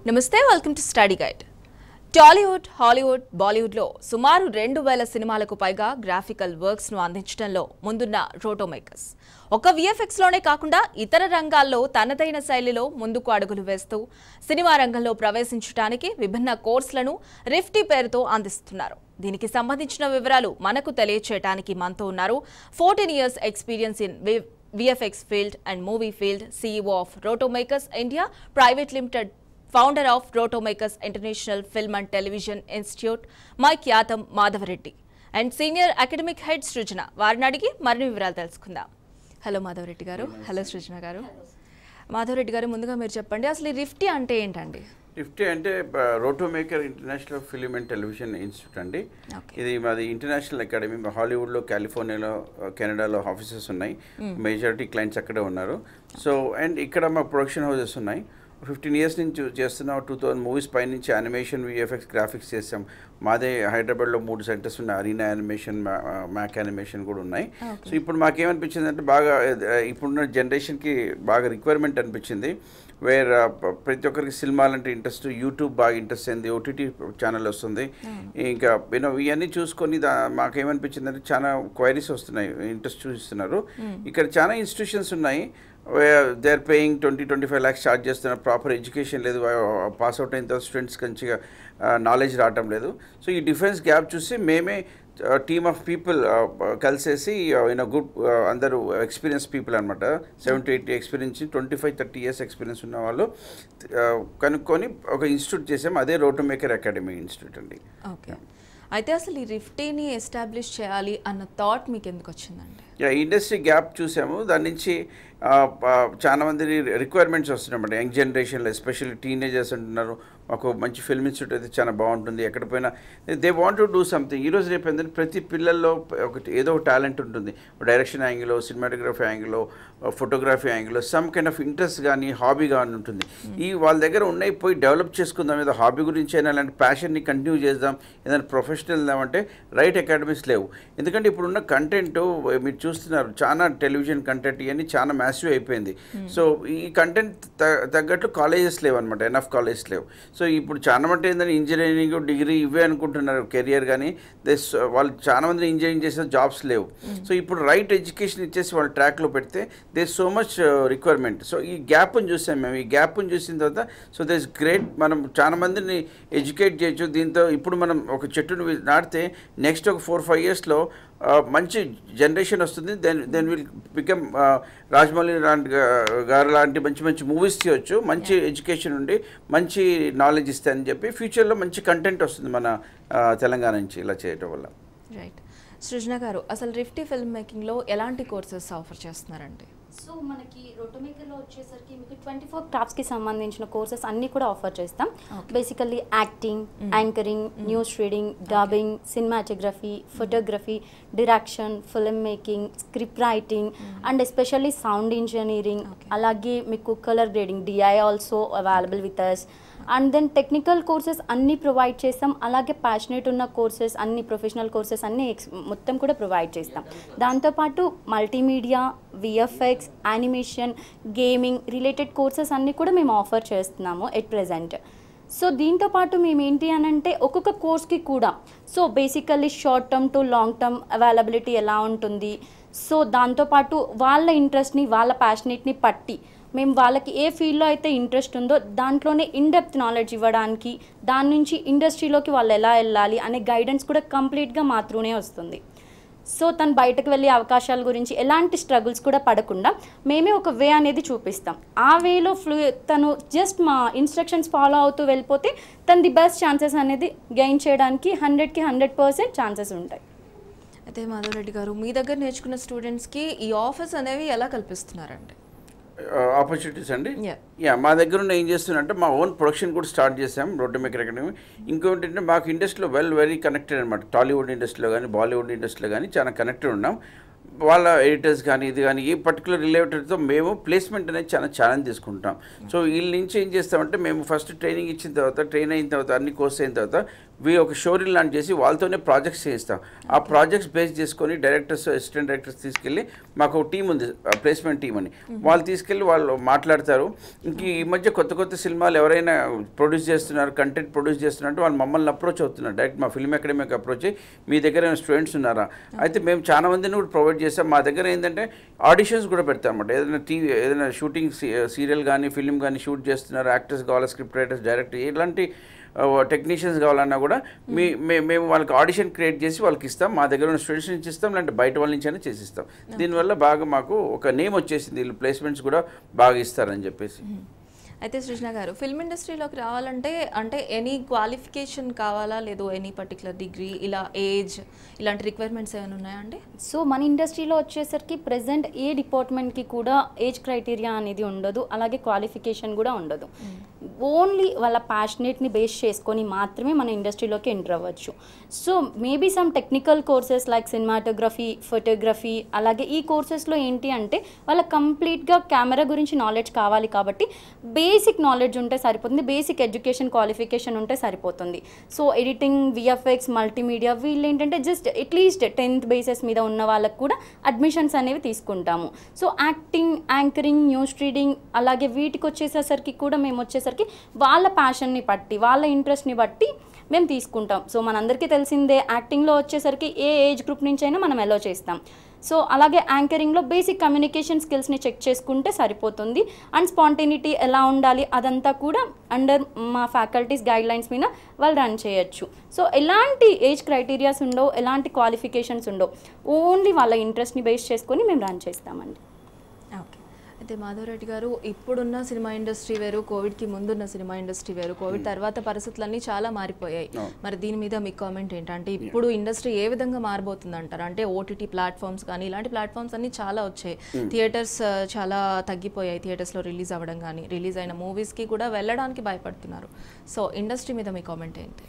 నమస్తే welcome to study guide. Tollywood, Hollywood, బాలీవుడ్లో సుమారు 2000 సినిమాలకు పైగా గ్రాఫికల్ వర్క్స్ను అందించడంలో ముందున్న రోటో మేకర్స్ ఒక విఎఫ్ఎక్స్లోనే కాకుండా ఇతర రంగాల్లో తనదైన శైలిలో ముందుకు అడుగులు వేస్తూ సినిమా రంగంలో ప్రవేశించడానికి విభిన్న కోర్సులను రిఫ్టీ పేరుతో అందిస్తున్నారు. దీనికి సంబంధించిన వివరాలు మనకు తెలియచేయడానికి మనతో ఉన్నారు 14 years experience in VFX field and movie field, CEO of Roto Makers India Private Limited, founder of Roto Makers International Film and Television Institute, Mike Yatham Madhavareddy, and senior academic head Srijana. వారిని అడిగి మరిన్ని వివరాలు తెలుసుకుందాం. Hello Madhava Reddy గారు. Hello సృజన గారు. మాధవరెడ్డి గారు, ముందుగా మీరు చెప్పండి, అసలు ఈ రిఫ్టీ అంటే ఏంటండి? రిఫ్టీ అంటే రోటో maker international film and television institute అండి. ఇది మాది ఇంటర్నేషనల్ అకాడమీ. హాలీవుడ్లో, కాలిఫోర్నియాలో, కెనడాలో ఆఫీసెస్ ఉన్నాయి. మెజారిటీ క్లయింట్స్ అక్కడే ఉన్నారు. సో అండ్ ఇక్కడ మా ప్రొడక్షన్ హౌసెస్ ఉన్నాయి. 15 years నుంచి చేస్తున్నాం. 2000 మూవీస్ పైనుంచి యానిమేషన్, విఎఫ్ఎక్స్, గ్రాఫిక్స్ చేసాం. మాదే హైదరాబాద్లో 3 సెంటర్స్ ఉన్నాయి. అరీనా యానిమేషన్, మ్యాక్ యానిమేషన్ కూడా ఉన్నాయి. సో ఇప్పుడు మాకేమనిపించింది అంటే బాగా ఇప్పుడున్న జనరేషన్కి బాగా రిక్వైర్మెంట్ అనిపించింది. వేర్ ప్రతి ఒక్కరికి సినిమాలంటే ఇంట్రెస్ట్, యూట్యూబ్ బాగా ఇంట్రెస్ట్ అయింది, ఓటీటీ ఛానల్ వస్తుంది. ఇంకా ఇవన్నీ చూసుకొని మాకేమనిపించింది అంటే చాలా క్వైరీస్ వస్తున్నాయి, ఇంట్రెస్ట్ చూపిస్తున్నారు. ఇక్కడ చాలా ఇన్స్టిట్యూషన్స్ ఉన్నాయి. They are paying 20-25 lakhs charge చేస్తున్నారు. ప్రాపర్ ఎడ్యుకేషన్ లేదు. పాస్ అవుట్ అయిన తర్వాత స్టూడెంట్స్ మంచిగా నాలెడ్జ్ రావటం లేదు. సో ఈ డిఫరెన్స్ గ్యాప్ చూసి మేమే టీమ్ ఆఫ్ పీపుల్ కలిసేసి గుడ్ అందరూ ఎక్స్పీరియన్స్ పీపుల్ అనమాట. 70-80 ఎక్స్పీరియన్స్, 25-30 years ఎక్స్పీరియన్స్ ఉన్న వాళ్ళు కనుక్కొని ఒక ఇన్స్టిట్యూట్ చేసాం. అదే రోటో మేకర్ అకాడమీ ఇన్స్టిట్యూట్ అండి. ఓకే, అయితే అసలు ఈ రిఫ్టీని ఎస్టాబ్లిష్ చేయాలి అన్న థాట్ మీకు ఎందుకు వచ్చిందండి? ఇండస్ట్రీ గ్యాప్ చూసాము. దాని నుంచి చాలా మంది రిక్వైర్మెంట్స్ వస్తున్నాయి. యంగ్ జనరేషన్లో ఎస్పెషల్లీ టీనేజర్స్ అంటున్నారు, మాకు మంచి ఫిల్మ్ ఇన్స్టిట్యూట్ అయితే చాలా బాగుంటుంది, ఎక్కడ పోయినా they want to do something. ఈరోజు రేపు ఏంటంటే ప్రతి పిల్లల్లో ఏదో ఒక టాలెంట్ ఉంటుంది. డైరెక్షన్ యాంగిల్లో, సినిమాటోగ్రఫీ యాంగిల్లో, ఫోటోగ్రఫీ యాంగిల్లో సమ్ కైండ్ ఆఫ్ ఇంట్రెస్ట్ కానీ హాబీ కానీ ఉంటుంది. వాళ్ళ దగ్గర ఉన్నాయి, పోయి డెవలప్ చేసుకుందాం. ఏదో హాబీ గురించి అయినా అలాంటి ప్యాషన్ని కంటిన్యూ చేద్దాం, ఏదైనా ప్రొఫెషనల్ వెళ్దామంటే రైట్ అకాడమీస్ లేవు. ఎందుకంటే ఇప్పుడున్న కంటెంట్ మీరు చూస్తున్నారు, చాలా టెలివిజన్ కంటెంట్ ఇవన్నీ చాలా మ్యాసివ్ అయిపోయింది. సో ఈ కంటెంట్ తగ్గట్టు కాలేజెస్ లేవు అనమాట, ఎనఫ్ కాలేజెస్ లేవు. సో ఇప్పుడు చాలా మంది ఏంటంటే ఇంజనీరింగ్, డిగ్రీ ఇవే అనుకుంటున్నారు కెరియర్, కానీ వాళ్ళు చాలా మంది ఇంజనీరింగ్ చేసిన జాబ్స్ లేవు. సో ఇప్పుడు రైట్ ఎడ్యుకేషన్ ఇచ్చేసి వాళ్ళ ట్రాక్లో పెడితే they so much requirement. So ఈ గ్యాప్ని చూసాం మేము. ఈ గ్యాప్ని చూసిన తర్వాత సో దిస్ గ్రేట్, మనం చాలా మందిని ఎడ్యుకేట్ చేయొచ్చు దీంతో. ఇప్పుడు మనం ఒక చెట్టుని నాటితే నెక్స్ట్ ఒక 4-5 yearsలో మంచి జనరేషన్ వస్తుంది. దెన్ విల్ బికమ్ రాజమౌళి గారు లాంటి మంచి మంచి మూవీస్ తీయవచ్చు, మంచి ఎడ్యుకేషన్ ఉండి మంచి నాలెడ్జ్ ఇస్తాయని చెప్పి ఫ్యూచర్లో మంచి కంటెంట్ వస్తుంది మన తెలంగాణ నుంచి ఇలా చేయటం వల్ల. రైట్. సృజన గారు, అసలు రిఫ్టీ ఫిల్మ్ మేకింగ్లో ఎలాంటి కోర్సెస్ ఆఫర్ చేస్తున్నారండి? సో మనకి రోటో మేకర్లో వచ్చేసరికి మీకు 24 క్రాఫ్ట్స్కి సంబంధించిన కోర్సెస్ అన్నీ కూడా ఆఫర్ చేస్తాం. Basically acting, anchoring, news reading, dubbing, cinematography, photography, direction, film making, script writing and especially sound engineering, అలాగే మీకు colour grading, DI also available with us. And then technical courses అన్నీ ప్రొవైడ్ చేస్తాం. అలాగే passionate ఉన్న courses అన్ని, professional courses అన్నీ మొత్తం కూడా ప్రొవైడ్ చేస్తాం. దాంతోపాటు multimedia, VFX, animation, gaming related courses అన్నీ కూడా మేము ఆఫర్ చేస్తున్నాము ఎట్ ప్రెజెంట్. సో దీంతోపాటు మేము ఏంటి అని అంటే ఒక్కొక్క కోర్స్కి కూడా so basically short term two long term availability ఎలా ఉంటుంది, సో దాంతోపాటు వాళ్ళ ఇంట్రెస్ట్ని, వాళ్ళ ప్యాషనేట్ని పట్టి మేము వాళ్ళకి ఏ ఫీల్డ్లో అయితే ఇంట్రెస్ట్ ఉందో దాంట్లోనే ఇన్డెప్త్ నాలెడ్జ్ ఇవ్వడానికి, దాని నుంచి ఇండస్ట్రీలోకి వాళ్ళు ఎలా వెళ్ళాలి అనే గైడెన్స్ కూడా కంప్లీట్గా మా త్రూనే వస్తుంది. సో తను బయటకు వెళ్ళే అవకాశాల గురించి ఎలాంటి స్ట్రగుల్స్ కూడా పడకుండా మేమే ఒక వే అనేది చూపిస్తాం. ఆ వేలో తను జస్ట్ మా ఇన్స్ట్రక్షన్స్ ఫాలో అవుతూ వెళ్ళిపోతే తను ది బెస్ట్ ఛాన్సెస్ అనేది గెయిన్ చేయడానికి 100కి 100% ఛాన్సెస్ ఉంటాయి. అయితే మాధవరెడ్డి గారు, మీ దగ్గర నేర్చుకున్న స్టూడెంట్స్కి ఈ ఆఫర్స్ అనేవి ఎలా కల్పిస్తున్నారండి? ఆపర్చునిటీస్ అండి. మా దగ్గర ఉన్న ఏం చేస్తున్నారంటే మా ఓన్ ప్రొడక్షన్ కూడా స్టార్ట్ చేసాం రోటో మేకర్ అకాడమీ. ఇంకోటి అంటే మాకు ఇండస్ట్రీలో వెరీ కనెక్టెడ్ అనమాట. టాలీవుడ్ ఇండస్ట్రీలో కానీ, బాలీవుడ్ ఇండస్ట్రీలో కానీ చాలా కనెక్టెడ్ ఉన్నాం. వాళ్ళ ఎడిటర్స్ కానీ ఇది కానీ ఈ పర్టికులర్ రిలేటెడ్తో మేము ప్లేస్మెంట్ అనేది చాలా ఛాలెంజ్ తీసుకుంటాం. సో వీళ్ళ నుంచి ఏం చేస్తామంటే మేము ఫస్ట్ ట్రైనింగ్ ఇచ్చిన తర్వాత, ట్రైన్ అయిన తర్వాత, అన్ని కోర్స్ అయిన తర్వాత ఒక షోరీల్ లాంచ్ చేసి వాళ్ళతోనే ప్రాజెక్ట్స్ చేయిస్తాం. ఆ ప్రాజెక్ట్స్ బేస్ చేసుకొని డైరెక్టర్స్, అసిస్టెంట్ డైరెక్టర్స్ తీసుకెళ్ళి మాకు ఒక టీం ఉంది, ప్లేస్మెంట్ టీం అని, వాళ్ళు తీసుకెళ్ళి వాళ్ళు మాట్లాడతారు. ఇంక ఈ మధ్య కొత్త కొత్త సినిమాలు ఎవరైనా ప్రొడ్యూస్ చేస్తున్నారు, కంటెంట్ ప్రొడ్యూస్ చేస్తున్నట్టు వాళ్ళు మమ్మల్ని అప్రోచ్ అవుతున్నారు. డైరెక్ట్ మా ఫిల్మ్ అకాడమీకి అప్రోచ్ అయ్యి మీ దగ్గర ఏమైనా స్టూడెంట్స్ ఉన్నారా, అయితే మేము చాలా మందిని కూడా ప్రొవైడ్ చేస్తాం. మా దగ్గర ఏంటంటే ఆడిషన్స్ కూడా పెడతాం అన్నమాట. ఏదైనా షూటింగ్ సీరియల్ కానీ ఫిల్మ్ కానీ షూట్ చేస్తున్నారు, యాక్టర్స్ కావాలి, స్క్రిప్ట్ రైటర్స్, డైరెక్టర్, ఇలాంటి టెక్నీషియన్స్ కావాలన్నా కూడా మేము వాళ్ళకి ఆడిషన్ క్రియేట్ చేసి వాళ్ళకి ఇస్తాం. మా దగ్గర ఉన్న స్టూడెంట్స్ నుంచి ఇస్తాం, లేదంటే బయట వాళ్ళ నుంచి అయినా చేసిస్తాం. దీనివల్ల బాగా మాకు ఒక నేమ్ వచ్చేసింది, వీళ్ళు ప్లేస్మెంట్స్ కూడా బాగా ఇస్తారని చెప్పేసి. అయితే సృజన గారు, ఫిల్మ్ ఇండస్ట్రీలోకి రావాలంటే అంటే ఎనీ క్వాలిఫికేషన్ కావాలా, లేదు ఎనీ పర్టికులర్ డిగ్రీ, ఇలా ఏజ్, ఇలాంటి రిక్వైర్మెంట్స్ ఏమైనా ఉన్నాయా అండి? సో మన ఇండస్ట్రీలో వచ్చేసరికి ప్రెజెంట్ ఏ డిపార్ట్మెంట్కి కూడా ఏజ్ క్రైటీరియా అనేది ఉండదు, అలాగే క్వాలిఫికేషన్ కూడా ఉండదు. ఓన్లీ వాళ్ళ ప్యాషనేట్ని బేస్ చేసుకొని మాత్రమే మన ఇండస్ట్రీలోకి ఎంటర్ అవ్వచ్చు. So maybe some technical courses like cinematography, photography, అలాగే ఈ కోర్సెస్లో ఏంటి అంటే వాళ్ళ కంప్లీట్గా కెమెరా గురించి నాలెడ్జ్ కావాలి కాబట్టి బేసిక్ నాలెడ్జ్ ఉంటే సరిపోతుంది, బేసిక్ ఎడ్యుకేషన్ క్వాలిఫికేషన్ ఉంటే సరిపోతుంది. సో ఎడిటింగ్, విఎఫ్ఎక్స్, మల్టీమీడియా వీళ్ళు ఏంటంటే జస్ట్ అట్లీస్ట్ 10th బేసెస్ మీద ఉన్న వాళ్ళకు కూడా అడ్మిషన్స్ అనేవి తీసుకుంటాము. So acting, anchoring, news reading, అలాగే వీటికి వచ్చేసరికి కూడా మేము వచ్చేసరికి వాళ్ళ ప్యాషన్ని బట్టి, వాళ్ళ ఇంట్రెస్ట్ని బట్టి మేము తీసుకుంటాం. సో మనందరికీ తెలిసిందే యాక్టింగ్లో వచ్చేసరికి ఏ ఏజ్ గ్రూప్ నుంచి అయినా మనం అలో చేస్తాం. సో అలాగే యాంకరింగ్లో బేసిక్ కమ్యూనికేషన్ స్కిల్స్ని చెక్ చేసుకుంటే సరిపోతుంది. అండ్ స్పాంటేనిటీ ఎలా ఉండాలి అదంతా కూడా అండర్ మా ఫ్యాకల్టీస్ గైడ్లైన్స్ మీద వాళ్ళు రన్ చేయొచ్చు. సో ఎలాంటి ఏజ్ క్రైటీరియాస్ ఉండవు, ఎలాంటి క్వాలిఫికేషన్స్ ఉండవు, ఓన్లీ వాళ్ళ ఇంట్రెస్ట్ని బేస్ చేసుకొని మేము రన్ చేస్తామండి. ఓకే. అయితే మాధవరెడ్డి గారు, ఇప్పుడున్న సినిమా ఇండస్ట్రీ వేరు, కోవిడ్కి ముందున్న సినిమా ఇండస్ట్రీ వేరు, కోవిడ్ తర్వాత పరిస్థితులన్నీ చాలా మారిపోయాయి. మరి దీని మీద మీ కామెంట్ ఏంటంటే ఇప్పుడు ఇండస్ట్రీ ఏ విధంగా మారబోతుంది అంటారు? అంటే ఓటీటీ ప్లాట్ఫామ్స్ కానీ ఇలాంటి ప్లాట్ఫామ్స్ అన్ని చాలా వచ్చాయి, థియేటర్స్ చాలా తగ్గిపోయాయి, థియేటర్స్లో రిలీజ్ అవ్వడం కానీ, రిలీజ్ అయిన మూవీస్కి కూడా వెళ్ళడానికి భయపడుతున్నారు. సో ఇండస్ట్రీ మీద మీ కామెంట్ ఏంటి?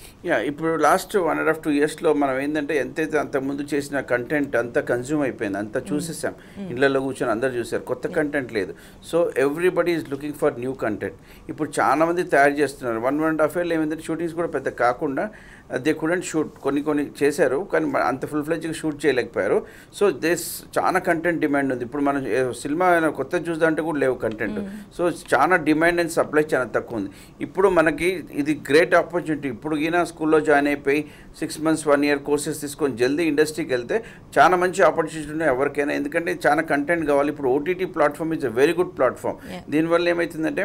ఇప్పుడు లాస్ట్ 1.5-2 yearsలో మనం ఏంటంటే ఎంతైతే అంతకుముందు చేసిన కంటెంట్ అంతా కన్జ్యూమ్ అయిపోయింది, అంతా చూసేసాం, ఇళ్లలో కూర్చొని అందరు చూసారు, కొత్త కంటెంట్ లేదు. So everybody is looking for new content. ఇప్పుడు చాలా మంది తయారు చేస్తున్నారు. 1.5 years ఏమైందంటే షూటింగ్స్ కూడా పెద్ద కాకుండా దే కుడెంట్ షూట్, కొన్ని చేశారు కానీ అంత ఫుల్ ఫ్లెడ్జ్గా షూట్ చేయలేకపోయారు. సో చాలా కంటెంట్ డిమాండ్ ఉంది. ఇప్పుడు మనం సినిమా కొత్త చూద్దామంటే కూడా లేవు కంటెంట్. సో చాలా డిమాండ్ అండ్ సప్లై చాలా తక్కువ ఉంది. ఇప్పుడు మనకి ఇది గ్రేట్ ఆపర్చునిటీ. ఇప్పుడు ఈయన స్కూల్లో జాయిన్ అయిపోయి 6 months 1 year కోర్సెస్ తీసుకొని జల్దీ ఇండస్ట్రీకి వెళ్తే చాలా మంచి ఆపర్చునిటీ ఉన్నాయి ఎవరికైనా, ఎందుకంటే చాలా కంటెంట్ కావాలి. ఇప్పుడు OTT platform is a very good platform. దీనివల్ల ఏమవుతుందంటే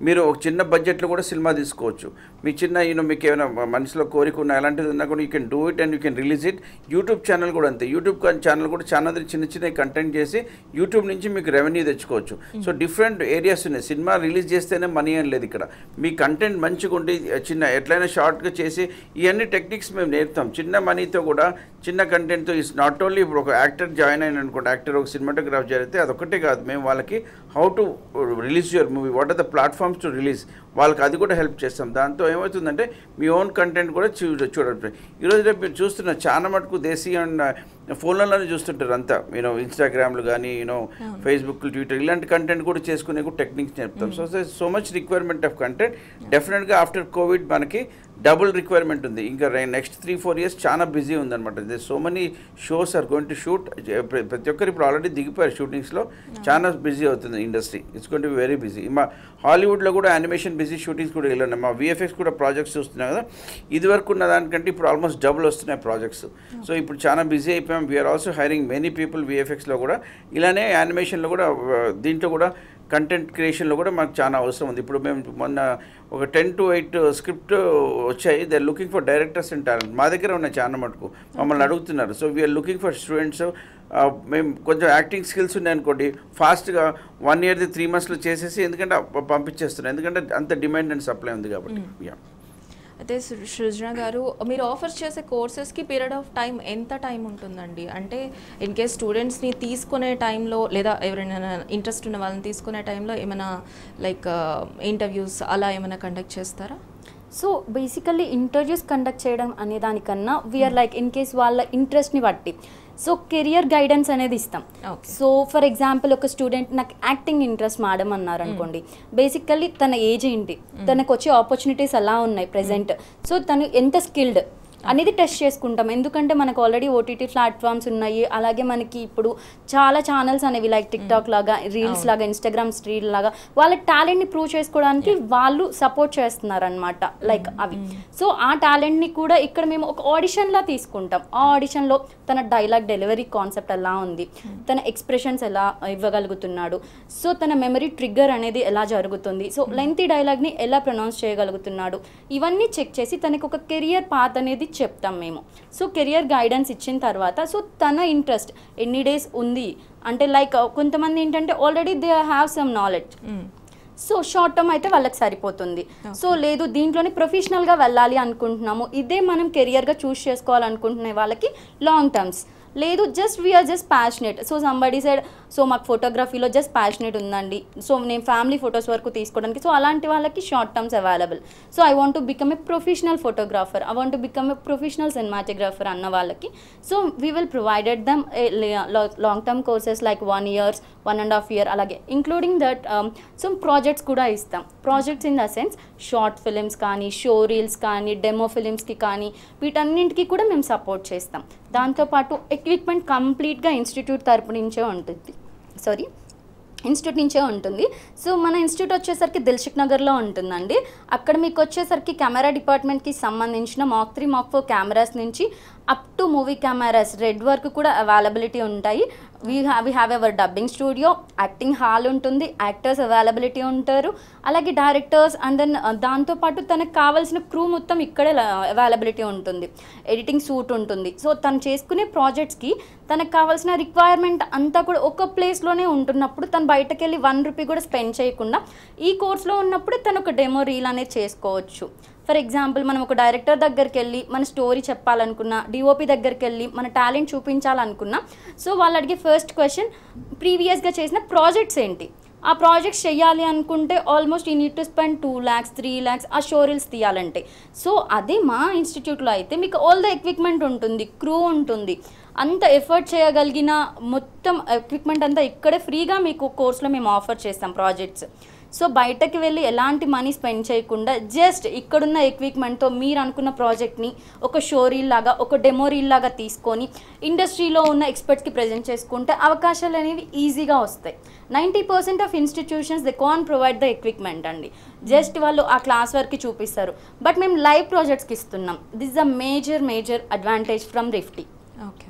మీరు ఒక చిన్న బడ్జెట్లో కూడా సినిమా తీసుకోవచ్చు. మీ చిన్న మీకు ఏమైనా మనసులో కోరిక ఉన్న అలాంటిది ఉన్నా కూడా you can do it and you can release it. YouTube channel కూడా అంతే. యూట్యూబ్ ఛానల్ కూడా చాలా చిన్న కంటెంట్ చేసి యూట్యూబ్ నుంచి మీకు రెవెన్యూ తెచ్చుకోవచ్చు. సో డిఫరెంట్ ఏరియాస్ ఉన్నాయి. సినిమా రిలీజ్ చేస్తేనే మనీ అని లేదు ఇక్కడ. మీ కంటెంట్ మంచిగా ఉండి ఎట్లయినా షార్ట్గా చేసి ఇవన్నీ టెక్నిక్స్ మేము నేర్పుతాం. చిన్న మనీతో కూడా చిన్న కంటెంట్తో ఇస్ నాట్ ఓన్లీ ఇప్పుడు ఒక యాక్టర్ జాయిన్ అయిన అనుకోండి, యాక్టర్ ఒక సినిమాటోగ్రాఫ్ జరిగితే అదొకటే కాదు, మేము వాళ్ళకి how to release your movie, what are the platforms to release, వాళ్ళకి అది కూడా హెల్ప్ చేస్తాం. దాంతో ఏమవుతుందంటే మీ ఓన్ కంటెంట్ కూడా చూడండి. ఈరోజు రేపు మీరు చూస్తున్న చాలా మటుకు దేశీయ ఫోన్లలోనే చూస్తుంటారు అంతా. ఇన్స్టాగ్రామ్లు కానీ ఫేస్బుక్, ట్విట్టర్ ఇలాంటి కంటెంట్ కూడా చేసుకునే కూడా టెక్నిక్స్ నేర్పుతాం. So much requirement of content. డెఫినెట్గా ఆఫ్టర్ కోవిడ్ మనకి డబుల్ రిక్వైర్మెంట్ ఉంది. ఇంకా నెక్స్ట్ 3-4 years చాలా బిజీ ఉందన్నమాట. So many shows are going to shoot. ప్రతి ఒక్కరు ఇప్పుడు ఆల్రెడీ దిగిపోయారు షూటింగ్స్లో. చాలా బిజీ అవుతుంది industry. It's going to be very busy. మా హాలీవుడ్లో కూడా యానిమేషన్ బిజీ, షూటింగ్స్ కూడా వెళ్ళాను. మా విఎఫ్ఎక్స్ కూడా ప్రాజెక్ట్స్ చూస్తున్నాం కదా, ఇది వరకు ఉన్న దానికంటే ఇప్పుడు ఆల్మోస్ట్ డబుల్ వస్తున్నాయి ప్రాజెక్ట్స్. సో ఇప్పుడు చాలా బిజీ అయిపోయాం. We are also hiring many people విఎఫ్ఎక్స్లో కూడా. ఇలానే యానిమేషన్లో కూడా, దీంట్లో కూడా కంటెంట్ క్రియేషన్లో కూడా మాకు చాలా అవసరం ఉంది. ఇప్పుడు మేము మొన్న ఒక 10 to 8 స్క్రిప్ట్ వచ్చాయి. They are looking for directors and talent. మా దగ్గర ఉన్నాయి చాలా మటుకు, మమ్మల్ని అడుగుతున్నారు. So we are looking for students. మేము కొంచెం యాక్టింగ్ స్కిల్స్ ఉన్నాయనుకోండి, ఫాస్ట్గా 1 year 3 monthsలో చేసేసి ఎందుకంటే పంపించేస్తున్నాం, ఎందుకంటే అంత డిమాండ్ అండ్ సప్లై ఉంది కాబట్టి. అయితే సృజన గారు, మీరు ఆఫర్స్ చేసే కోర్సెస్కి పీరియడ్ ఆఫ్ టైం ఎంత టైం ఉంటుందండి? అంటే ఇన్ కేస్ స్టూడెంట్స్ని తీసుకునే టైంలో, లేదా ఎవరైనా ఇంట్రెస్ట్ ఉన్న వాళ్ళని తీసుకునే టైంలో ఏమైనా లైక్ ఇంటర్వ్యూస్ అలా ఏమైనా కండక్ట్ చేస్తారా? సో బేసికల్లీ ఇంటర్వ్యూస్ కండక్ట్ చేయడం అనే దానికన్నా వీఆర్ లైక్ ఇన్ కేస్ వాళ్ళ ఇంట్రెస్ట్ని బట్టి సో కెరియర్ గైడెన్స్ అనేది ఇస్తాం. సో ఫర్ ఎగ్జాంపుల్ ఒక స్టూడెంట్ నాకు యాక్టింగ్ ఇంట్రెస్ట్ మేడం అన్నారు అనుకోండి, బేసికల్లీ తన ఏజ్ ఏంటి, తనకు వచ్చే ఆపర్చునిటీస్ ఎలా ఉన్నాయి ప్రెసెంట్, సో తను ఎంత స్కిల్డ్ అనేది టెస్ట్ చేసుకుంటాం. ఎందుకంటే మనకు ఆల్రెడీ ఓటీటీ ప్లాట్ఫామ్స్ ఉన్నాయి, అలాగే మనకి ఇప్పుడు చాలా ఛానల్స్ అనేవి లైక్ టిక్టాక్ లాగా, రీల్స్ లాగా, ఇన్స్టాగ్రామ్ స్ట్రీల్ లాగా వాళ్ళ టాలెంట్ని ప్రూవ్ చేసుకోవడానికి వాళ్ళు సపోర్ట్ చేస్తున్నారు అనమాట, లైక్ అవి. సో ఆ టాలెంట్ని కూడా ఇక్కడ మేము ఒక ఆడిషన్లా తీసుకుంటాం. ఆ ఆడిషన్లో తన డైలాగ్ డెలివరీ కాన్సెప్ట్ ఎలా ఉంది, తన ఎక్స్ప్రెషన్స్ ఎలా ఇవ్వగలుగుతున్నాడు, సో తన మెమరీ ట్రిగ్గర్ అనేది ఎలా జరుగుతుంది, సో లెంతీ డైలాగ్ని ఎలా ప్రొనౌన్స్ చేయగలుగుతున్నాడు, ఇవన్నీ చెక్ చేసి తనకి ఒక కెరియర్ పాత్ అనేది చెప్తాం మేము. సో కెరియర్ గైడెన్స్ ఇచ్చిన తర్వాత సో తన ఇంట్రెస్ట్ ఎన్ని డేస్ ఉంది అంటే లైక్ కొంతమంది ఏంటంటే already they have some knowledge, so short term అయితే వాళ్ళకి సరిపోతుంది. సో లేదు దీంట్లోనే ప్రొఫెషనల్గా వెళ్ళాలి అనుకుంటున్నాము, ఇదే మనం కెరియర్గా చూస్ చేసుకోవాలనుకుంటునే వాళ్ళకి లాంగ్ టర్మ్స్. లేదు just we are just passionate, so somebody side so మాకు ఫోటోగ్రఫీలో జస్ట్ ప్యాషనేట్ ఉందండి, సో నేను ఫ్యామిలీ ఫొటోస్ వరకు తీసుకోవడానికి, సో అలాంటి వాళ్ళకి short terms available. So I want to become a professional photographer, I want to become a professional cinematographer అన్న వాళ్ళకి so we will provided them long term courses like 1 year, 1.5 year, అలాగే including that some projects కూడా ఇస్తాం. Projects in the sense short films కానీ, show reels కానీ, demo ఫిలిమ్స్కి కానీ, వీటన్నింటికి కూడా మేము సపోర్ట్ చేస్తాం. దాంతోపాటు ఎక్విప్మెంట్ కంప్లీట్గా ఇన్స్టిట్యూట్ తరపు నుంచే ఉంటుంది, ఇన్స్టిట్యూట్ నుంచే ఉంటుంది. సో మన ఇన్స్టిట్యూట్ వచ్చేసరికి దిల్సుఖ్ నగర్లో ఉంటుందండి. అక్కడ మీకు వచ్చేసరికి కెమెరా డిపార్ట్మెంట్కి సంబంధించిన Mark 3, Mark 4 కెమెరాస్ నుంచి up to movie cameras red వరకు కూడా అవైలబిలిటీ ఉంటాయి. We have ever dubbing studio, acting hall ఉంటుంది, యాక్టర్స్ అవైలబిలిటీ ఉంటారు, అలాగే డైరెక్టర్స్ అండ్ దెన్ దాంతోపాటు తనకు కావాల్సిన క్రూ మొత్తం ఇక్కడే అవైలబిలిటీ ఉంటుంది, ఎడిటింగ్ సూట్ ఉంటుంది. సో తను చేసుకునే ప్రాజెక్ట్స్కి తనకు కావాల్సిన రిక్వైర్మెంట్ అంతా కూడా ఒక ప్లేస్లోనే ఉంటున్నప్పుడు తను బయటకు వెళ్ళి 1 రూపీ కూడా స్పెండ్ చేయకుండా ఈ కోర్స్లో ఉన్నప్పుడు తను ఒక డెమో రీల్ అనేది చేసుకోవచ్చు. ఫర్ ఎగ్జాంపుల్ మనం ఒక డైరెక్టర్ దగ్గరికి వెళ్ళి మన స్టోరీ చెప్పాలనుకున్నా, డిఓపి దగ్గరికి వెళ్ళి మన టాలెంట్ చూపించాలనుకున్నా, సో వాళ్ళు అడిగే ఫస్ట్ క్వశ్చన్ ప్రీవియస్గా చేసిన ప్రాజెక్ట్స్ ఏంటి, ఆ ప్రాజెక్ట్స్ చేయాలి అనుకుంటే ఆల్మోస్ట్ ఈ need to spend 2 lakhs 3 lakhs ఆ షో రీల్స్ తీయాలంటే. సో అదే మా ఇన్స్టిట్యూట్లో అయితే మీకు ఆల్ ద ఎక్విప్మెంట్ ఉంటుంది, క్రూ ఉంటుంది, అంత ఎఫర్ట్ చేయగలిగిన మొత్తం ఎక్విప్మెంట్ అంతా ఇక్కడే ఫ్రీగా మీకు కోర్సులో మేము ఆఫర్ చేస్తాం ప్రాజెక్ట్స్. సో బయటకి వెళ్ళి ఎలాంటి మనీ స్పెండ్ చేయకుండా జస్ట్ ఇక్కడున్న ఎక్విప్మెంట్తో మీరు అనుకున్న ప్రాజెక్ట్ని ఒక షో రీల్ లాగా, ఒక డెమో రీల్ లాగా తీసుకొని ఇండస్ట్రీలో ఉన్న ఎక్స్పర్ట్స్కి ప్రజెంట్ చేసుకుంటే అవకాశాలు అనేవి ఈజీగా వస్తాయి. 90% of institutions they can provide the equipment అండి, జస్ట్ వాళ్ళు ఆ క్లాస్ వరకు చూపిస్తారు. బట్ మేము లైవ్ ప్రాజెక్ట్స్కి ఇస్తున్నాం. This is a major advantage from రిఫ్టీ. ఓకే,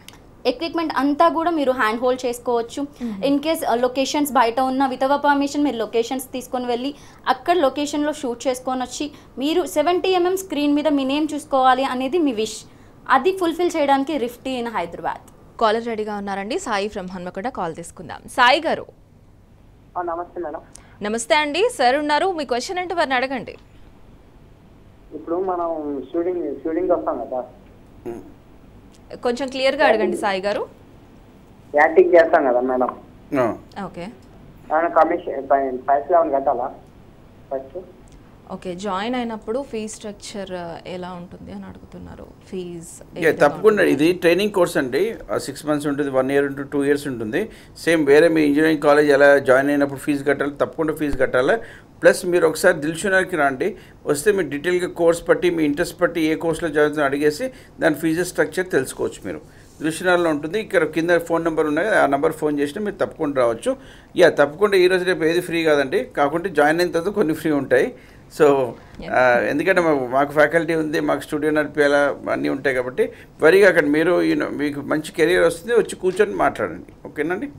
ఎక్విప్మెంట్ అంతా కూడా మీరు హ్యాండ్ హోల్డ్ చేసుకోవచ్చు. ఇన్ కేస్ లొకేషన్స్ బయట ఉన్న వితౌట్ పర్మిషన్ మీరు లొకేషన్స్ తీసుకొని వెళ్ళి అక్కడ లొకేషన్లో షూట్ చేసుకొని వచ్చి మీరు 70 mm స్క్రీన్ మీద మీ నేమ్ చూసుకోవాలి అనేది మీ విష్, అది ఫుల్ఫిల్ చేయడానికి రిఫ్టీ ఇన్ హైదరాబాద్. కాలర్ రెడీగా ఉన్నారండి, సాయి ఫ్రమ్ హన్మకొండ. కాల్ తీసుకుందాం. సాయి గారు నమస్తే మేడం. నమస్తే అండి, సార్ ఉన్నారు, మీ క్వశ్చన్ ఏంటో వారిని అడగండి. ఇప్పుడు మనం షూటింగ్ వస్తాం కదా, కొంచెం క్లియర్గా అడగండి సాయి గారు. యాక్టింగ్ చేస్తాం కదా మేడం, ఓకే కమిషన్ పైసలు ఏమైనా కట్టాలా ఫస్ట్? ఓకే, జాయిన్ అయినప్పుడు ఫీజ్ స్ట్రక్చర్ ఎలా ఉంటుంది అని అడుగుతున్నారు. ఫీజ్ తప్పకుండా ఇది ట్రైనింగ్ కోర్స్ అండి, 6 months ఉంటుంది, 1 year ఉంటుంది, 2 years ఉంటుంది. సేమ్ వేరే మీ ఇంజనీరింగ్ కాలేజ్ ఎలా జాయిన్ అయినప్పుడు ఫీజు కట్టాలి, తప్పకుండా ఫీజు కట్టాలి. ప్లస్ మీరు ఒకసారి దిల్సుఖ్నగర్కి రండి, వస్తే మీరు డీటెయిల్గా కోర్స్ పట్టి మీ ఇంట్రెస్ట్ పట్టి ఏ కోర్సులో జాయిన్ అడిగేసి దాని ఫీజు స్ట్రక్చర్ తెలుసుకోవచ్చు. మీరు దిల్సుఖ్నగర్లో ఉంటుంది, ఇక్కడ కింద ఫోన్ నెంబర్ ఉన్నాయి, ఆ నెంబర్ ఫోన్ చేసినా మీరు తప్పకుండా రావచ్చు. తప్పకుండా ఈరోజు రేపు ఏది ఫ్రీ కాదండి, కాకుంటే జాయిన్ అయిన తర్వాత కొన్ని ఫ్రీ ఉంటాయి. సో ఎందుకంటే మాకు ఫ్యాకల్టీ ఉంది, మాకు స్టూడియో నడిపేలా అన్నీ ఉంటాయి కాబట్టి వరిగా అక్కడ మీరు మీకు మంచి కెరీర్ వస్తుంది, వచ్చి కూర్చొని మాట్లాడండి. ఓకేనండి?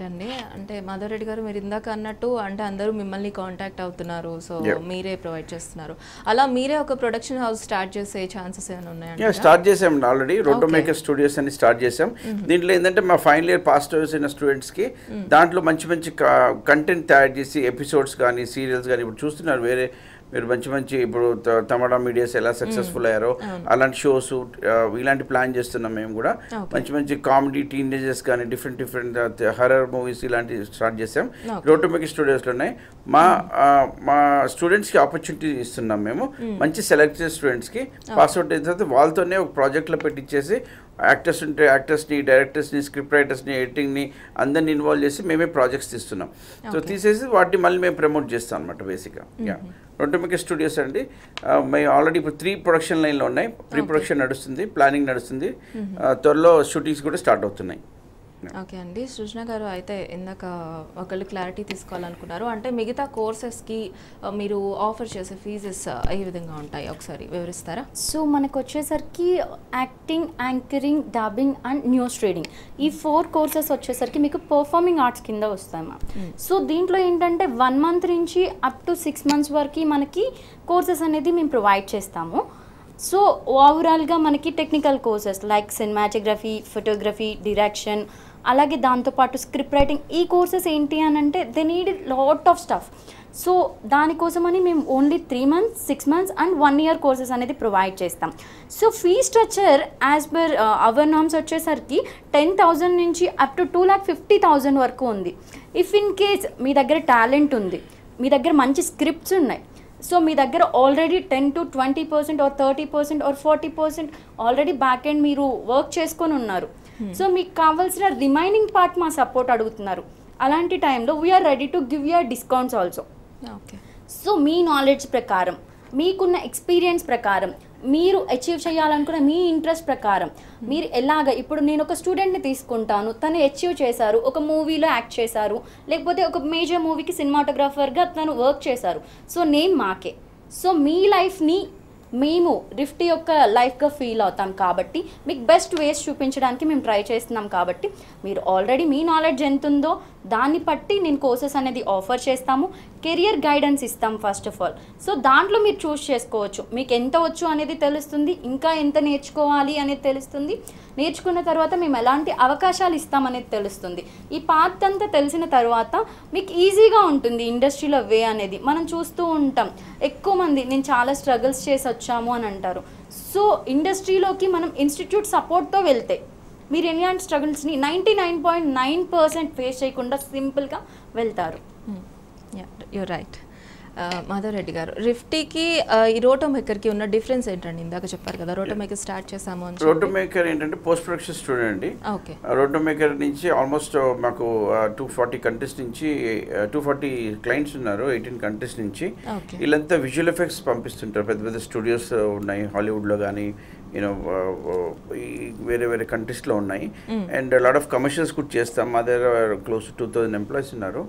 అండి, అంటే మాధవరెడ్డి గారు మీరు ఇందాక అన్నట్టు అంటే అందరూ మిమ్మల్ని కాంటాక్ట్ అవుతున్నారు, సో మీరే ప్రొవైడ్ చేస్తున్నారు. అలా మీరే ఒక ప్రొడక్షన్ హౌస్ స్టార్ట్ చేసే ఛాన్సెస్ ఏమైనా ఉన్నాయండి? స్టార్ట్ చేసాం ఆల్రెడీ, రోటోమేకర్ స్టూడియోస్ అని స్టార్ట్ చేసాం. దీంట్లో ఏంటంటే మా ఫైనల్ ఇయర్ పాస్ అయిన స్టూడెంట్స్కి దాంట్లో మంచి కంటెంట్ తయారు చేసి ఎపిసోడ్స్ కానీ సీరియల్స్ కానీ ఇప్పుడు చూస్తున్నారు వేరే మీరు మంచి ఇప్పుడు తమడా మీడియాస్ ఎలా సక్సెస్ఫుల్ అయ్యారో అలాంటి షోస్ ఇలాంటి ప్లాన్ చేస్తున్నాం మేము కూడా. మంచి కామెడీ టీనేజర్స్ కానీ డిఫరెంట్ హర్రర్ మూవీస్ ఇలాంటివి స్టార్ట్ చేసాం. రోటోమేకర్ స్టూడియోస్లో ఉన్నాయి. మా స్టూడెంట్స్కి ఆపర్చునిటీ ఇస్తున్నాం మేము, మంచి సెలెక్టెడ్ స్టూడెంట్స్కి పాస్అవుట్ అయిన తర్వాత వాళ్ళతోనే ఒక ప్రాజెక్ట్లో పెట్టించేసి యాక్టర్స్ ఉంటే యాక్టర్స్ని, డైరెక్టర్స్ని, స్క్రిప్ట్ రైటర్స్ని, ఎడిటింగ్ని అందరిని ఇన్వాల్వ్ చేసి మేమే ప్రాజెక్ట్స్ తీస్తున్నాం. సో తీసేసి వాటిని మళ్ళీ మేము ప్రమోట్ చేస్తాం అనమాట బేసిక్గా. రొటోమేకర్ స్టూడియోస్ అండి, మేము ఆల్రెడీ ఇప్పుడు 3 ప్రొడక్షన్ లైన్లో ఉన్నాయి. ప్రీ ప్రొడక్షన్ నడుస్తుంది, ప్లానింగ్ నడుస్తుంది, త్వరలో షూటింగ్స్ కూడా స్టార్ట్ అవుతున్నాయి. ఓకే అండి. సృజన గారు, అయితే ఇందాక ఒకళ్ళు క్లారిటీ తీసుకోవాలనుకున్నారు, అంటే మిగతా కోర్సెస్కి మీరు ఆఫర్ చేసే ఫీజెస్ ఏ విధంగా ఉంటాయి ఒకసారి వివరిస్తారా? సో మనకు వచ్చేసరికి acting, anchoring, dubbing and news reading, ఈ 4 కోర్సెస్ వచ్చేసరికి మీకు పర్ఫార్మింగ్ ఆర్ట్స్ కింద వస్తాయి మ్యామ్. సో దీంట్లో ఏంటంటే 1 మంత్ నుంచి అప్ టు 6 మంత్స్ వరకు మనకి కోర్సెస్ అనేది మేము ప్రొవైడ్ చేస్తాము. సో ఓవరాల్గా మనకి technical courses like cinematography, photography, direction, అలాగే దాంతోపాటు స్క్రిప్ట్ రైటింగ్, ఈ కోర్సెస్ ఏంటి అని అంటే they need lot of stuff. So దానికోసమని మేము only 3 months, 6 months and 1 year courses అనేది ప్రొవైడ్ చేస్తాం. So fee structure as per our norms వచ్చేసరికి 10,000 నుంచి అప్ టు 2,50,000 వరకు ఉంది. ఇఫ్ ఇన్ కేస్ మీ దగ్గర టాలెంట్ ఉంది, మీ దగ్గర మంచి స్క్రిప్ట్స్ ఉన్నాయి, సో మీ దగ్గర already 10 to 20% or 30% or 40% already back end మీరు వర్క్ చేసుకొని ఉన్నారు. సో మీకు కావాల్సిన రిమైనింగ్ పార్ట్ మా సపోర్ట్ అడుగుతున్నారు. అలాంటి టైంలో we are ready to give you discounts also. Okay. So మీ నాలెడ్జ్ ప్రకారం, మీకున్న ఎక్స్పీరియన్స్ ప్రకారం, మీరు అచీవ్ చేయాలనుకున్న మీ ఇంట్రెస్ట్ ప్రకారం మీరు ఎలాగ, ఇప్పుడు నేను ఒక స్టూడెంట్ని తీసుకుంటాను, తను అచీవ్ చేశారు, ఒక మూవీలో యాక్ట్ చేశారు, లేకపోతే ఒక మేజర్ మూవీకి సినిమాటోగ్రాఫర్గా తను వర్క్ చేశారు, సో నేమ్ మాకే. సో మీ లైఫ్ని మేము రిఫ్టీ యొక్క లైఫ్గా ఫీల్ అవుతాం కాబట్టి మీకు బెస్ట్ వేస్ చూపించడానికి మేము ట్రై చేస్తున్నాం. కాబట్టి మీరు ఆల్రెడీ మీ నాలెడ్జ్ ఎంత ఉందో దాన్ని బట్టి నేను కోర్సెస్ అనేది ఆఫర్ చేస్తాము. కెరియర్ గైడెన్స్ ఇస్తాం ఫస్ట్ ఆఫ్ ఆల్. సో దాంట్లో మీరు చూస్ చేసుకోవచ్చు, మీకు ఎంత వచ్చు అనేది తెలుస్తుంది, ఇంకా ఎంత నేర్చుకోవాలి అనేది తెలుస్తుంది. నేర్చుకున్న తర్వాత మేము ఎలాంటి అవకాశాలు ఇస్తామనేది తెలుస్తుంది. ఈ పాత్ అంతా తెలిసిన తర్వాత మీకు ఈజీగా ఉంటుంది ఇండస్ట్రీలో వే అనేది. మనం చూస్తూ ఉంటాం ఎక్కువ మంది నేను చాలా స్ట్రగుల్స్ చేసి వచ్చాము అని అంటారు. సో ఇండస్ట్రీలోకి మనం ఇన్స్టిట్యూట్ సపోర్ట్తో వెళ్తే మీరు ఎలాంటి స్ట్రగుల్స్ని 99.9% ఫేస్ చేయకుండా సింపుల్గా వెళ్తారు. You're right. మాధవ్ రెడ్డి గారు, రిఫ్టీకి ఈ రోటోమేకర్కి ఉన్న డిఫరెన్స్ ఏంటండి? ఇందాక చెప్పారు కదా రోటోమేకర్ స్టార్ట్ చేసాము అని. రోటోమేకర్ ఏంటంటే పోస్ట్ ప్రొడక్షన్ స్టూడెంట్ అండి. ఓకే. రోటోమేకర్ నుంచి ఆల్మోస్ట్ మాకు 240 కంట్రీస్ నుంచి 240 క్లయింట్స్ ఉన్నారు 18 కంట్రీస్ నుంచి. వీళ్ళంతా విజువల్ ఎఫెక్ట్స్ పంపిస్తుంటారు. పెద్ద పెద్ద స్టూడియోస్ ఉన్నాయి హాలీవుడ్లో కానీ వేరే వేరే కంట్రీస్లో ఉన్నాయి. అండ్ లాట్ ఆఫ్ కమర్షియల్స్ కూడా చేస్తాం. మా దగ్గర క్లోజ్ టు 2,000 ఎంప్లాయీస్ ఉన్నారు.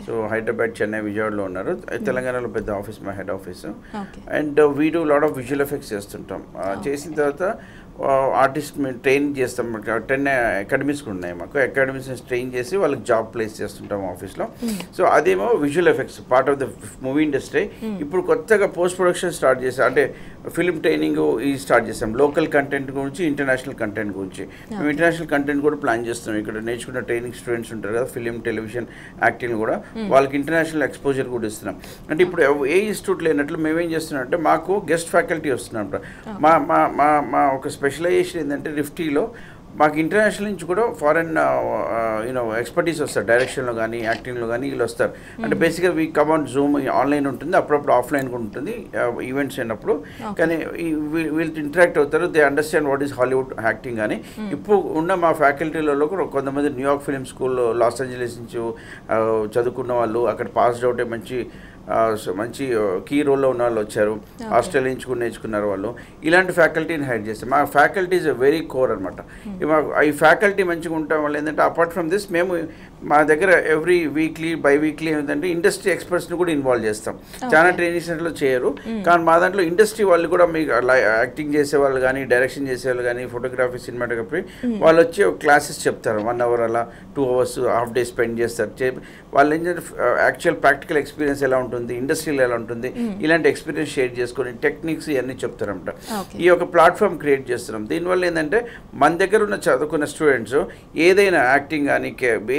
సో హైదరాబాద్, చెన్నై, విజయవాడలో ఉన్నారు. తెలంగాణలో పెద్ద ఆఫీస్ మా head office. And we do lot of visual effects చేస్తుంటాం. చేసిన తర్వాత ఆర్టిస్ట్ మేము ట్రైన్ చేస్తాం. 10 అకాడమీస్ కూడా ఉన్నాయి మాకు. అకాడమీస్ని ట్రైన్ చేసి వాళ్ళకి జాబ్ ప్లేస్ చేస్తుంటాం ఆఫీస్లో. సో అదేమో visual effects part of the movie industry. ఇప్పుడు కొత్తగా పోస్ట్ ప్రొడక్షన్ స్టార్ట్ చేసాం, అంటే ఫిల్మ్ ట్రైనింగ్ ఇది స్టార్ట్ చేసాం. లోకల్ కంటెంట్ గురించి, ఇంటర్నేషనల్ కంటెంట్ గురించి. మేము ఇంటర్నేషనల్ కంటెంట్ కూడా ప్లాన్ చేస్తున్నాం. ఇక్కడ నేర్చుకున్న ట్రైనింగ్ స్టూడెంట్స్ ఉంటారు కదా, ఫిలిం, టెలివిజన్, యాక్టింగ్ కూడా వాళ్ళకి ఇంటర్నేషనల్ ఎక్స్పోజర్ కూడా ఇస్తున్నాం. అంటే ఇప్పుడు ఏ ఇన్స్టిట్యూట్ లేనట్లు మేమేం చేస్తున్నాం అంటే మాకు గెస్ట్ ఫ్యాకల్టీ వస్తున్నాం. మా ఒక స్పెషలైజేషన్ ఏంటంటే రిఫ్టీలో మాకు ఇంటర్నేషనల్ నుంచి కూడా ఫారెన్ ఎక్స్పర్టీస్ వస్తారు. డైరెక్షన్లో కానీ, యాక్టింగ్లో కానీ వీళ్ళు వస్తారు. అంటే బేసిక్గా we come on Zoom, online ఉంటుంది, అప్పుడప్పుడు ఆఫ్లైన్ కూడా ఉంటుంది ఈవెంట్స్ అయినప్పుడు. కానీ వీళ్ళతో ఇంటరాక్ట్ అవుతారు. They understand what is Hollywood acting అని. ఇప్పుడు ఉన్న మా ఫ్యాకల్టీలలో కూడా కొంతమంది New York film school, loss Angeles నుంచి చదువుకున్న వాళ్ళు, అక్కడ పాస్డ్ అవుట్ మంచి కీ రోల్లో ఉన్న వాళ్ళు వచ్చారు. ఆస్ట్రేలియా నుంచి కూడా నేర్చుకున్నారు వాళ్ళు. ఇలాంటి ఫ్యాకల్టీని హైర్ చేస్తాం. మా ఫ్యాకల్టీ ఈజ్ వెరీ కోర్ అనమాట. ఈ ఫ్యాకల్టీ మంచిగా ఉండటం వల్ల ఏంటంటే అపార్ట్ ఫ్రమ్ దిస్ మేము మా దగ్గర ఎవ్రీ వీక్లీ, బై వీక్లీ ఏంటంటే ఇండస్ట్రీ ఎక్స్పర్ట్స్ని కూడా ఇన్వాల్వ్ చేస్తాం. చాలా ట్రైనింగ్ సెంటర్లో చేయరు, కానీ మా దాంట్లో ఇండస్ట్రీ వాళ్ళు కూడా మీకు యాక్టింగ్ చేసేవాళ్ళు కానీ, డైరెక్షన్ చేసేవాళ్ళు కానీ, ఫోటోగ్రఫీ, సినిమాటోగ్రఫీ వాళ్ళు వచ్చి క్లాసెస్ చెప్తారు. 1 hour అలా 2 hours హాఫ్ డే స్పెండ్ చేస్తారు. వాళ్ళు ఏంటంటే యాక్చువల్ ప్రాక్టికల్ ఎక్స్పీరియన్స్ ఎలా ఉంటుంది, ఇండస్ట్రీలో ఎలా ఉంటుంది, ఇలాంటి ఎక్స్పీరియన్స్ షేర్ చేసుకొని టెక్నిక్స్ ఇవన్నీ చెప్తారన్నమాట. ఈ ఒక ప్లాట్ఫామ్ క్రియేట్ చేస్తున్నాం. దీనివల్ల ఏంటంటే మన దగ్గర ఉన్న చదువుకున్న స్టూడెంట్స్ ఏదైనా యాక్టింగ్ కానీ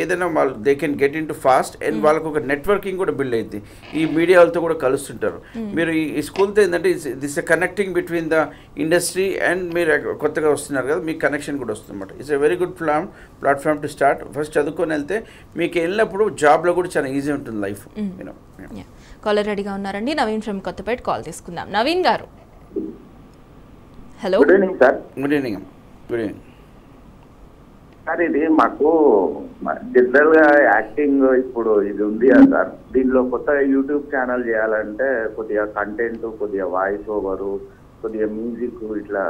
ఏదైనా వాళ్ళు they can get in to fast. And వాళ్ళకు ఒక నెట్వర్కింగ్ కూడా బిల్డ్ అయింది. ఈ మీడియా వాళ్ళతో కూడా కలుస్తుంటారు. మీరు ఈ స్కూల్తో ఏంటంటే this connecting between the industry and మీరు కొత్తగా వస్తున్నారు కదా, మీకు కనెక్షన్ కూడా వస్తుంది అన్నమాట. It's a very good platform to start. First చదువుకొని వెళ్తే మీకు వెళ్ళినప్పుడు జాబ్లో కూడా చాలా ఈజీ ఉంటుంది లైఫ్. కాలర్ రెడీగా ఉన్నారండి. నవీన్ ఫ్రమ్ కొత్తపేట కాల్ తీసుకుందాం. నవీన్ గారు, hello. Good evening sir. Good evening. Good evening. Sir ఇది మాకు జనరల్ గా యాక్టింగ్ ఇప్పుడు ఇది ఉంది కదా సార్, దీనిలో కొత్తగా యూట్యూబ్ ఛానల్ చేయాలంటే కొద్దిగా కంటెంట్, కొద్దిగా వాయిస్ ఓవరు, కొద్దిగా మ్యూజిక్, ఇట్లా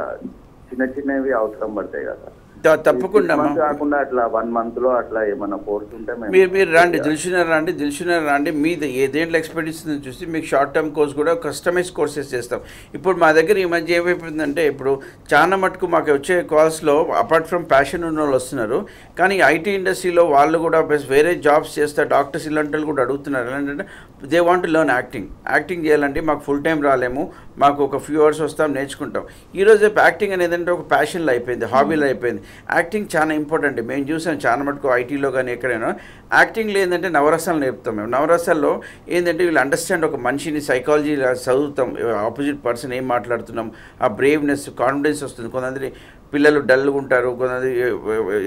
చిన్న చిన్నవి అవసరం పడతాయి కదా సార్. తప్పకుండా కాకుండా అట్లా 1 month లో అట్లా ఏమైనా కోర్స్ ఉంటే మీరు రండి, దిల్షునర్ రండి. మీది దేంట్లో ఎక్స్పర్టీస్ చూసి మీకు షార్ట్ టర్మ్ కోర్స్ కూడా కస్టమైజ్ కోర్సెస్ చేస్తాం. ఇప్పుడు మా దగ్గర ఈ మధ్య ఏమైపోయిందంటే, ఇప్పుడు చాలా మటుకు మాకు వచ్చే కాల్స్లో అపార్ట్ ఫ్రమ్ ప్యాషన్ ఉన్న వాళ్ళు వస్తున్నారు, కానీ ఐటీ ఇండస్ట్రీలో వాళ్ళు కూడా వేరే జాబ్స్ చేస్తారు, డాక్టర్స్ ఇలాంటి వాళ్ళు కూడా అడుగుతున్నారు. ఏంటంటే they want to learn acting చేయాలంటే మాకు ఫుల్ టైం రాలేము, మాకు ఒక ఫ్యూ అవర్స్ వస్తాం, నేర్చుకుంటాం. ఈరోజు యాక్టింగ్ అనేది ఏంటంటే ఒక ప్యాషన్లో అయిపోయింది, హాబీలో అయిపోయింది. యాక్టింగ్ చాలా ఇంపార్టెంట్. మేము చూసాం చాలా మటుకు ఐటీలో కానీ ఎక్కడైనా యాక్టింగ్లో ఏంటంటే నవరసాలు నేర్పుతాం మేము. నవరసాల్లో ఏంటంటే వీళ్ళు అండర్స్టాండ్, ఒక మనిషిని సైకాలజీ చదువుతాం, ఆపోజిట్ పర్సన్ ఏం మాట్లాడుతున్నాం, ఆ బ్రేవ్నెస్, కాన్ఫిడెన్స్ వస్తుంది. కొంతమంది పిల్లలు డల్గా ఉంటారు, కొంతమంది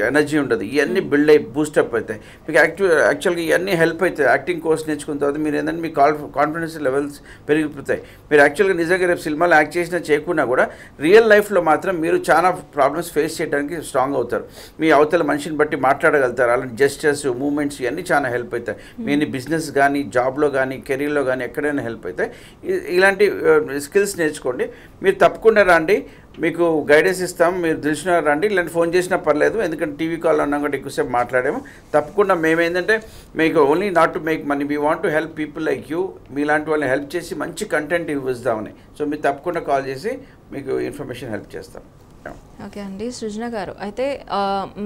ఎనర్జీ ఉంటుంది, ఇవన్నీ బిల్డ్ అయ్యి బూస్టప్ అవుతాయి. మీకు యాక్చువల్గా ఇవన్నీ హెల్ప్ అవుతాయి. యాక్టింగ్ కోర్స్ నేర్చుకున్న తర్వాత మీరు ఏంటంటే మీ కాన్ఫిడెన్స్ లెవెల్స్ పెరిగిపోతాయి. మీరు యాక్చువల్గా నిజంగా రేపు సినిమాలో యాక్ట్ చేసినా చేయకున్నా కూడా రియల్ లైఫ్లో మాత్రం మీరు చాలా ప్రాబ్లమ్స్ ఫేస్ చేయడానికి స్ట్రాంగ్ అవుతారు. మీ అవతల మనిషిని బట్టి మాట్లాడగలుగుతారు. అలాంటి జెస్చర్స్, మూమెంట్స్ ఇవన్నీ చాలా హెల్ప్ అవుతాయి. మీ బిజినెస్ కానీ, జాబ్లో కానీ, కెరీర్లో కానీ ఎక్కడైనా హెల్ప్ అవుతాయి. ఇలాంటి స్కిల్స్ నేర్చుకోండి. మీరు తప్పకుండా రండి, మీకు గైడెన్స్ ఇస్తాం. మీరు తెలిసిన రండి, ఇలాంటి ఫోన్ చేసినా పర్లేదు, ఎందుకంటే టీవీ కాల్ అన్నా కూడా ఎక్కువసేపు మాట్లాడాము. తప్పకుండా మేమేంటంటే మీకు only not to make money, we want to help people like you. మీలాంటి వాళ్ళని హెల్ప్ చేసి మంచి కంటెంట్ ఇవ్వద్దామని. సో మీరు తప్పకుండా కాల్ చేసి మీకు ఇన్ఫర్మేషన్ హెల్ప్ చేస్తాం. ఓకే అండి, సృజన గారు, అయితే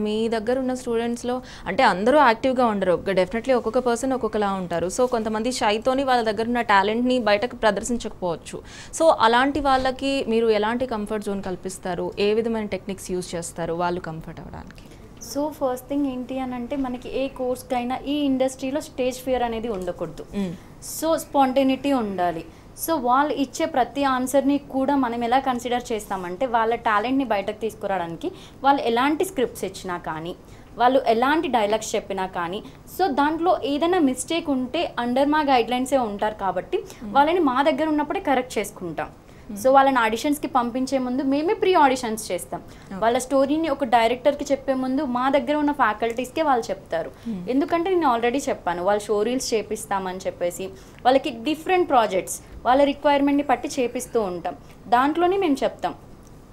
మీ దగ్గర ఉన్న స్టూడెంట్స్లో అంటే అందరూ యాక్టివ్గా ఉండరు, డెఫినెట్లీ ఒక్కొక్క పర్సన్ ఒక్కొక్కలా ఉంటారు. సో కొంతమంది షైతోని వాళ్ళ దగ్గర ఉన్న టాలెంట్ని బయటకు ప్రదర్శించకపోవచ్చు. సో అలాంటి వాళ్ళకి మీరు ఎలాంటి కంఫర్ట్ జోన్ కల్పిస్తారు, ఏ విధమైన టెక్నిక్స్ యూజ్ చేస్తారు వాళ్ళు కంఫర్ట్ అవ్వడానికి? సో ఫస్ట్ థింగ్ ఏంటి అని అంటే, మనకి ఏ కోర్స్కైనా ఈ ఇండస్ట్రీలో స్టేజ్ ఫియర్ అనేది ఉండకూడదు. సో స్పాంటేనిటీ ఉండాలి. సో వాళ్ళు ఇచ్చే ప్రతి ఆన్సర్ని కూడా మనం ఎలా కన్సిడర్ చేస్తామంటే, వాళ్ళ టాలెంట్ని బయటకు తీసుకురావడానికి వాళ్ళు ఎలాంటి స్క్రిప్ట్స్ ఇచ్చినా కానీ, వాళ్ళు ఎలాంటి డైలాగ్స్ చెప్పినా కానీ, సో దాంట్లో ఏదైనా మిస్టేక్ ఉంటే అండర్ మా గైడ్లైన్సే ఉంటారు కాబట్టి వాళ్ళని మా దగ్గర ఉన్నప్పుడే కరెక్ట్ చేసుకుంటాం. సో వాళ్ళని ఆడిషన్స్కి పంపించే ముందు మేమే ప్రీ ఆడిషన్స్ చేస్తాం. వాళ్ళ స్టోరీని ఒక డైరెక్టర్కి చెప్పే ముందు మా దగ్గర ఉన్న ఫ్యాకల్టీస్కే వాళ్ళు చెప్తారు. ఎందుకంటే నేను ఆల్రెడీ చెప్పాను, వాళ్ళు షో రీల్స్ చేపిస్తామని చెప్పేసి వాళ్ళకి డిఫరెంట్ ప్రాజెక్ట్స్ వాళ్ళ రిక్వైర్మెంట్ని బట్టి చేపిస్తూ ఉంటాం. దాంట్లోనే మేము చెప్తాం.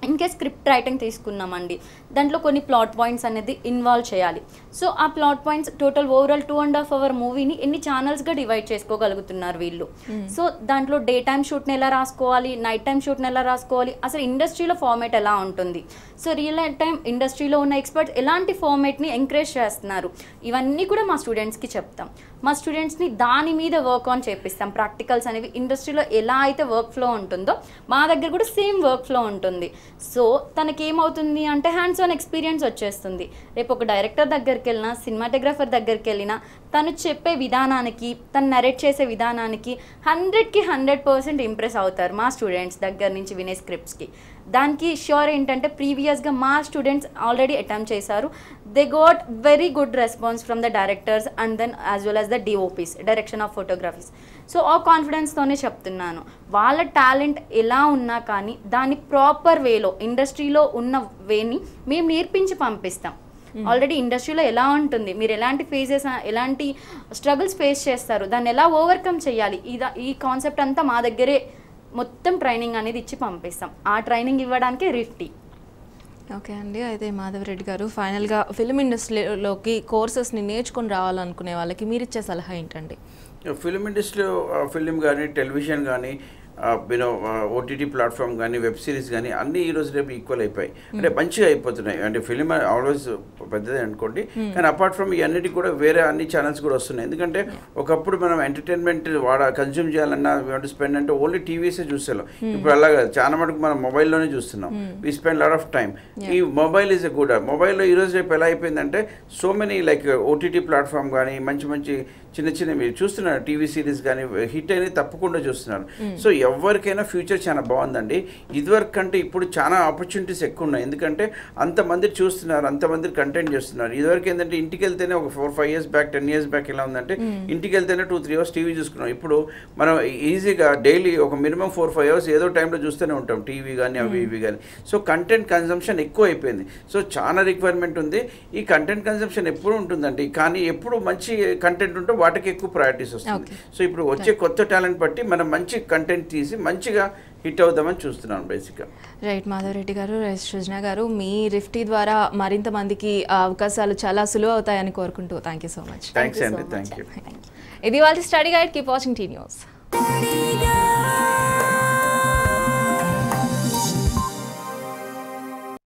ఇంకే స్క్రిప్ట్ రైటింగ్ తీసుకున్నామండి, దాంట్లో కొన్ని ప్లాట్ పాయింట్స్ అనేది ఇన్వాల్వ్ చేయాలి. సో ఆ plot points total overall 2.5 hour మూవీని ఎన్ని ఛానల్స్గా డివైడ్ చేసుకోగలుగుతున్నారు వీళ్ళు. సో దాంట్లో డే టైమ్ షూట్ని ఎలా రాసుకోవాలి, నైట్ టైమ్ షూట్ని ఎలా రాసుకోవాలి, అసలు ఇండస్ట్రీలో ఫార్మేట్ ఎలా ఉంటుంది, సో రియల్ టైం ఇండస్ట్రీలో ఉన్న ఎక్స్పర్ట్స్ ఎలాంటి ఫార్మేట్ని ఎంకరేజ్ చేస్తున్నారు, ఇవన్నీ కూడా మా స్టూడెంట్స్కి చెప్తాం. మా స్టూడెంట్స్ని దాని మీద వర్క్ ఆన్ చేపిస్తాం. ప్రాక్టికల్స్ అనేవి ఇండస్ట్రీలో ఎలా అయితే వర్క్ ఫ్లో ఉంటుందో మా దగ్గర కూడా సేమ్ వర్క్ ఫ్లో ఉంటుంది. సో తనకి ఏమవుతుంది అంటే హ్యాండ్స్ ఆన్ ఎక్స్పీరియన్స్ వచ్చేస్తుంది. రేపు ఒక డైరెక్టర్ దగ్గరికి వెళ్ళినా, సినిమాటోగ్రాఫర్ దగ్గరికి వెళ్ళినా, తను చెప్పే విధానానికి, తను నరేట్ చేసే విధానానికి 100కి 100% ఇంప్రెస్ అవుతారు మా స్టూడెంట్స్ దగ్గర నుంచి వినే స్క్రిప్ట్స్కి. దానికి ష్యూర్ ఏంటంటే ప్రీవియస్గా మా స్టూడెంట్స్ ఆల్రెడీ అటెంప్ట్ చేశారు. They got very good response from the directors and then as well as the DOPs, direction of photographies. So ఆ కాన్ఫిడెన్స్తోనే చెప్తున్నాను, వాళ్ళ టాలెంట్ ఎలా ఉన్నా కానీ దాన్ని ప్రాపర్ వేలో, ఇండస్ట్రీలో ఉన్న వేని మేము నేర్పించి పంపిస్తాం. ఆల్రెడీ ఇండస్ట్రీలో ఎలా ఉంటుంది, మీరు ఎలాంటి ఫేజెస్, ఎలాంటి స్ట్రగుల్స్ ఫేస్ చేస్తారు, దాన్ని ఎలా ఓవర్కమ్ చేయాలి, ఈ కాన్సెప్ట్ అంతా మా దగ్గరే మొత్తం ట్రైనింగ్ అనేది ఇచ్చి పంపిస్తాం. ఆ ట్రైనింగ్ ఇవ్వడానికి రిఫ్టీ. ఓకే అండి, అయితే మాధవరెడ్డి గారు, ఫైనల్గా ఫిల్మ్ ఇండస్ట్రీలోకి కోర్సెస్ని నేర్చుకొని రావాలనుకునే వాళ్ళకి మీరు ఇచ్చే సలహా ఏంటండి? ఫిల్మ్ ఇండస్ట్రీలో ఫిల్మ్ కానీ, టెలివిజన్ కానీ, ఓటీటీ ప్లాట్ఫామ్ కానీ, వెబ్ సిరీస్ కానీ అన్నీ ఈరోజు రేపు ఈక్వల్ అయిపోయాయి. అంటే మంచిగా అయిపోతున్నాయి. అంటే ఫిలిం ఆల్వేస్ పెద్దదే అనుకోండి, కానీ అపార్ట్ ఫ్రమ్ ఇవన్నిటికి కూడా వేరే అన్ని ఛానల్స్ కూడా వస్తున్నాయి. ఎందుకంటే ఒకప్పుడు మనం ఎంటర్టైన్మెంట్ కన్జ్యూమ్ చేయాలన్నా స్పెండ్ అంటే ఓన్లీ టీవీసే చూసేలాం. ఇప్పుడు అలాగా చాలా మటుకు మనం మొబైల్లోనే చూస్తున్నాం. We spend lot of time. ఈ మొబైల్ ఈజ్ ఎ గుడ్. మొబైల్లో ఈరోజు రేపు ఎలా అయిపోయిందంటే so many like OTT platform కానీ, మంచి మంచి చిన్న చిన్నవి చూస్తున్నారు. టీవీ సిరీస్ కానీ హిట్ అయినవి తప్పకుండా చూస్తున్నారు. సో ఎవరికైనా ఫ్యూచర్ చాలా బాగుందండి. ఇదివరకు కంటే ఇప్పుడు చాలా ఆపర్చునిటీస్ ఎక్కువ ఉన్నాయి. ఎందుకంటే అంతమంది చూస్తున్నారు, అంతమంది కంటెంట్ చేస్తున్నారు. ఇదివరకు ఏంటంటే ఇంటికి వెళ్తేనే ఒక 4-5 years బ్యాక్ 10 years బ్యాక్ ఎలా ఉందంటే ఇంటికి వెళ్తేనే 2-3 hours టీవీ చూసుకున్నాం. ఇప్పుడు మనం ఈజీగా డైలీ ఒక మినిమం 4-5 hours ఏదో టైంలో చూస్తూనే ఉంటాం, టీవీ కానీ అవి ఇవి కానీ. సో కంటెంట్ కన్సంప్షన్ ఎక్కువ అయిపోయింది. సో చాలా రిక్వైర్మెంట్ ఉంది. ఈ కంటెంట్ కన్సంప్షన్ ఎప్పుడు ఉంటుందండి, కానీ ఎప్పుడు మంచి కంటెంట్ ఉంటే వాటికి ఎక్కువ ప్రయారిటీస్ వస్తుంది. సో ఇప్పుడు వచ్చే కొత్త టాలెంట్ బట్టి మనం మంచి కంటెంట్ తీసి మంచిగా హిట్ అవుదామని చూస్తున్నాను బేసిక్గా. రైట్ మాధవరెడ్డి గారు, రైట్ సృజన గారు, మీ రిఫ్టీ ద్వారా మరింత మందికి అవకాశాలు చాలా సులువు అవుతాయని కోరుకుంటూ thank you so much. Thanks అండి, థ్యాంక్ యూ. ఇది వాళ్ళ study guide. Keep watching tea news.